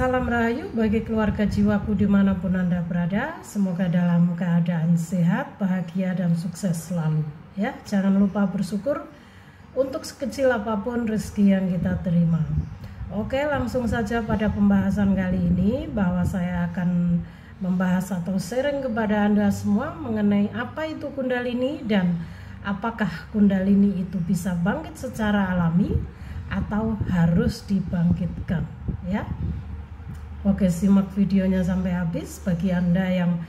Salam rahayu bagi keluarga jiwaku dimanapun Anda berada. Semoga dalam keadaan sehat, bahagia, dan sukses selalu. Ya, jangan lupa bersyukur untuk sekecil apapun rezeki yang kita terima. Oke, langsung saja pada pembahasan kali ini, bahwa saya akan membahas atau sharing kepada Anda semua mengenai apa itu Kundalini dan apakah Kundalini itu bisa bangkit secara alami atau harus dibangkitkan, ya. Oke, simak videonya sampai habis. Bagi Anda yang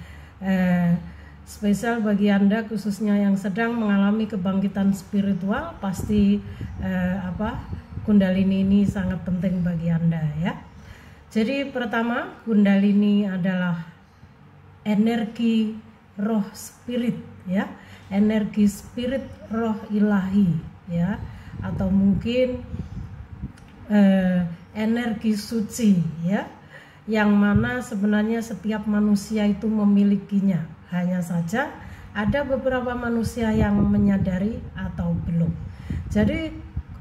spesial bagi Anda khususnya yang sedang mengalami kebangkitan spiritual, pasti Kundalini ini sangat penting bagi Anda, ya. Jadi pertama, Kundalini adalah energi roh spirit, ya. Energi spirit roh ilahi, ya, atau mungkin energi suci, ya, yang mana sebenarnya setiap manusia itu memilikinya. Hanya saja ada beberapa manusia yang menyadari atau belum. Jadi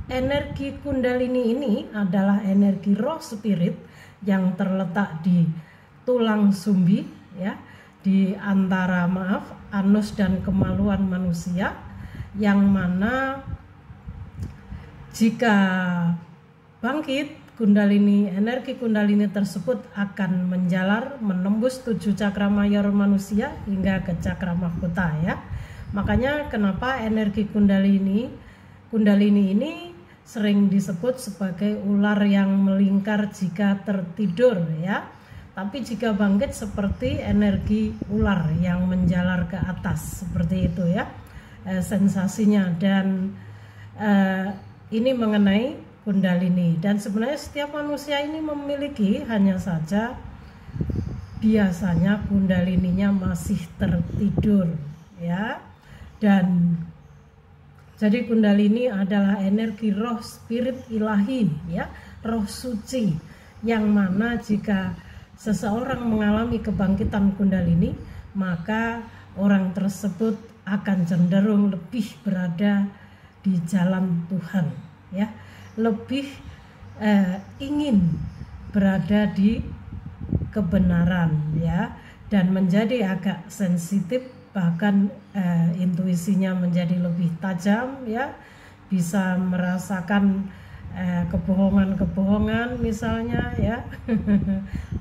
energi Kundalini ini adalah energi roh spirit yang terletak di tulang sumbi, ya, di antara anus dan kemaluan manusia, yang mana jika bangkit Kundalini, energi Kundalini tersebut akan menjalar menembus 7 cakra mayor manusia hingga ke cakra mahkota, ya. Makanya kenapa energi Kundalini ini sering disebut sebagai ular yang melingkar jika tertidur, ya. Tapi jika bangkit seperti energi ular yang menjalar ke atas, seperti itu, ya, sensasinya. Dan ini mengenai Kundalini, dan sebenarnya setiap manusia ini memiliki, hanya saja biasanya Kundalininya masih tertidur, ya. Dan jadi Kundalini adalah energi roh spirit ilahi, ya, roh suci, yang mana jika seseorang mengalami kebangkitan Kundalini, maka orang tersebut akan cenderung lebih berada di jalan Tuhan, ya, lebih ingin berada di kebenaran, ya, dan menjadi agak sensitif, bahkan intuisinya menjadi lebih tajam, ya, bisa merasakan kebohongan-kebohongan misalnya, ya.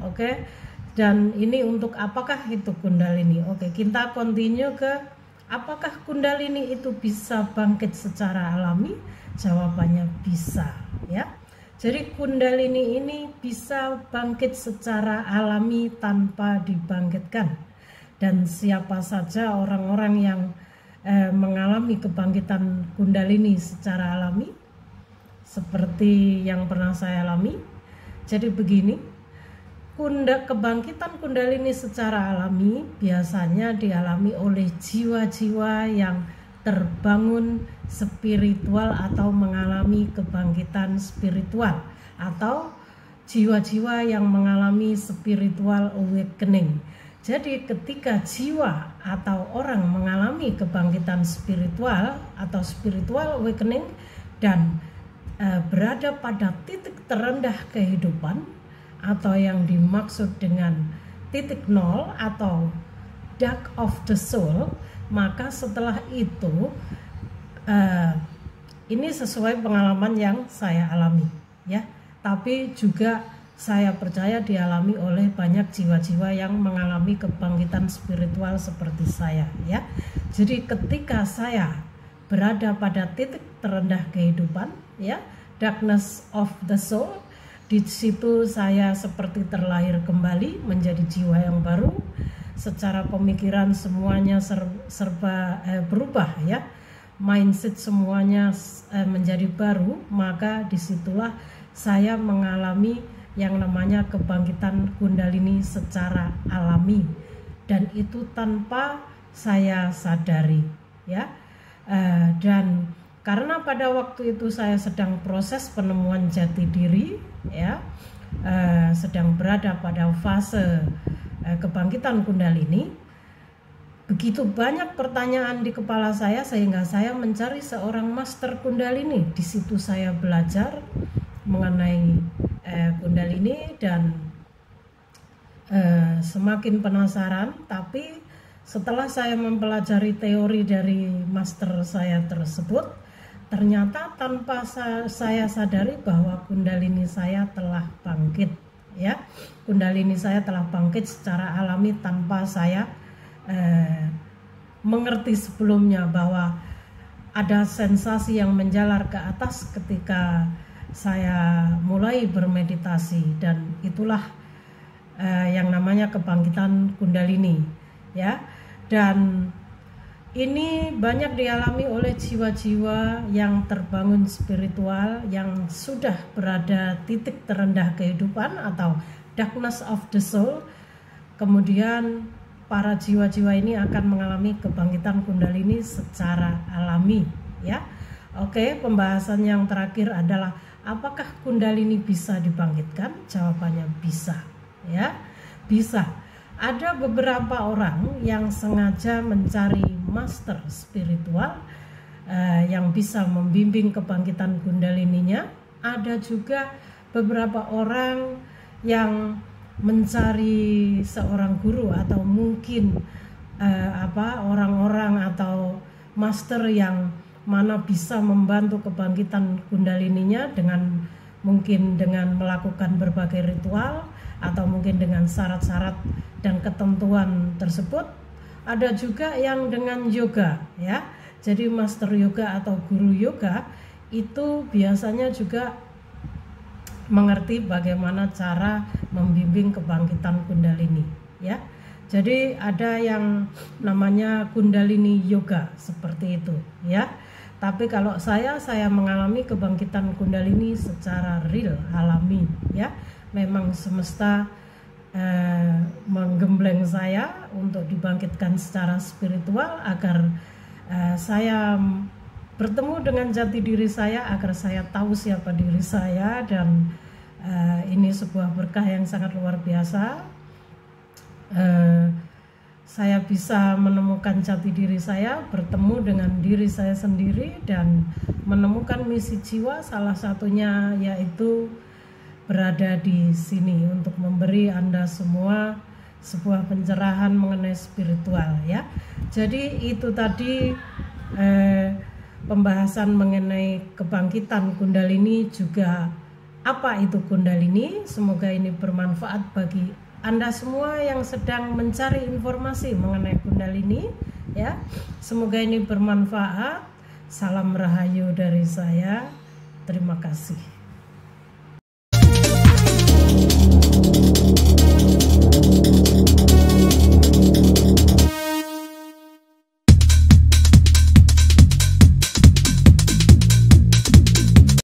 Oke. Dan ini untuk apakah itu Kundalini? Oke, kita continue ke apakah Kundalini itu bisa bangkit secara alami? Jawabannya bisa, ya. Jadi Kundalini ini bisa bangkit secara alami tanpa dibangkitkan. Dan siapa saja orang-orang yang mengalami kebangkitan Kundalini secara alami, seperti yang pernah saya alami. Jadi begini, kebangkitan Kundalini secara alami biasanya dialami oleh jiwa-jiwa yang terbangun spiritual atau mengalami kebangkitan spiritual, atau jiwa-jiwa yang mengalami spiritual awakening. Jadi ketika jiwa atau orang mengalami kebangkitan spiritual atau spiritual awakening dan berada pada titik terendah kehidupan, atau yang dimaksud dengan titik nol atau dark of the soul, maka setelah itu ini sesuai pengalaman yang saya alami, ya, tapi juga saya percaya dialami oleh banyak jiwa-jiwa yang mengalami kebangkitan spiritual seperti saya, ya. Jadi ketika saya berada pada titik terendah kehidupan, ya, darkness of the soul, di situ saya seperti terlahir kembali menjadi jiwa yang baru. Secara pemikiran semuanya serba berubah, ya, mindset semuanya menjadi baru. Maka disitulah saya mengalami yang namanya kebangkitan Kundalini secara alami, dan itu tanpa saya sadari, ya. Dan karena pada waktu itu saya sedang proses penemuan jati diri, ya, sedang berada pada fase kebangkitan Kundalini, begitu banyak pertanyaan di kepala saya sehingga saya mencari seorang master Kundalini. Di situ saya belajar mengenai Kundalini, dan semakin penasaran. Tapi setelah saya mempelajari teori dari master saya tersebut, ternyata tanpa saya sadari bahwa kundalini saya telah bangkit, ya. Kundalini saya telah bangkit secara alami tanpa saya mengerti sebelumnya, bahwa ada sensasi yang menjalar ke atas ketika saya mulai bermeditasi, dan itulah yang namanya kebangkitan kundalini, ya. Dan ini banyak dialami oleh jiwa-jiwa yang terbangun spiritual, yang sudah berada titik terendah kehidupan atau darkness of the soul. Kemudian para jiwa-jiwa ini akan mengalami kebangkitan kundalini secara alami, ya. Oke, pembahasan yang terakhir adalah apakah kundalini bisa dibangkitkan? Jawabannya bisa, ya. Bisa. Ada beberapa orang yang sengaja mencari master spiritual yang bisa membimbing kebangkitan kundalininya. Ada juga beberapa orang yang mencari seorang guru atau mungkin orang-orang atau master yang mana bisa membantu kebangkitan kundalininya dengan mungkin dengan melakukan berbagai ritual atau mungkin dengan syarat-syarat dan ketentuan tersebut. Ada juga yang dengan yoga, ya. Jadi master yoga atau guru yoga itu biasanya juga mengerti bagaimana cara membimbing kebangkitan kundalini, ya. Jadi ada yang namanya kundalini yoga seperti itu, ya. Tapi kalau saya mengalami kebangkitan kundalini secara real, alami, ya. Memang semesta menggembleng saya untuk dibangkitkan secara spiritual agar saya bertemu dengan jati diri saya, agar saya tahu siapa diri saya. Dan ini sebuah berkah yang sangat luar biasa. Saya bisa menemukan jati diri saya, bertemu dengan diri saya sendiri, dan menemukan misi jiwa. Salah satunya yaitu berada di sini untuk memberi Anda semua sebuah pencerahan mengenai spiritual, ya. Jadi itu tadi pembahasan mengenai kebangkitan kundalini, juga apa itu kundalini. Semoga ini bermanfaat bagi Anda semua yang sedang mencari informasi mengenai kundalini, ya. Semoga ini bermanfaat. Salam rahayu dari saya. Terima kasih.